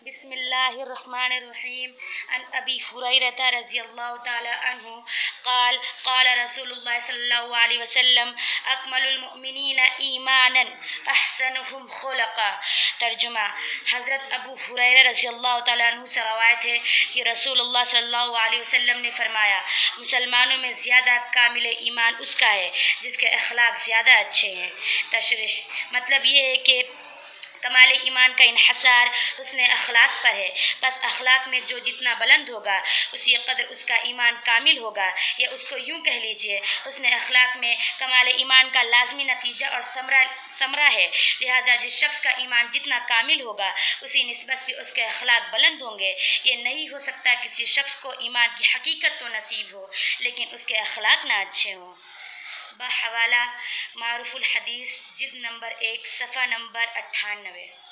بسم اللہ الرحمن الرحیم عن ابی ہریرہ رضی اللہ تعالی عنہ قال قال رسول اللہ صلی اللہ علیہ وسلم اکمل المؤمنین ایمانا احسنهم خلقا۔ ترجمہ، حضرت ابو ہریرہ رضی اللہ تعالیٰ عنہ سے روایت ہے کہ رسول اللہ صلی اللہ علیہ وسلم نے فرمایا، مسلمانوں میں زیادہ کامل ایمان اس کا ہے جس کے اخلاق زیادہ اچھے ہیں۔ تشریح، مطلب یہ ہے کہ کمال ایمان کا انحصار حسن اخلاق پر ہے، بس اخلاق میں جو جتنا بلند ہوگا اسی قدر اس کا ایمان کامل ہوگا، یا اس کو یوں کہہ لیجئے، حسن اخلاق میں کمال ایمان کا لازمی نتیجہ اور ثمرہ ہے، لہذا جس شخص کا ایمان جتنا کامل ہوگا اسی نسبت سے اس کے اخلاق بلند ہوں گے۔ یہ نہیں ہو سکتا کسی شخص کو ایمان کی حقیقت تو نصیب ہو لیکن اس کے اخلاق نہ اچھے ہوں۔ بحوالہ معروف الحدیث، جلد نمبر 1، صفحہ نمبر 98۔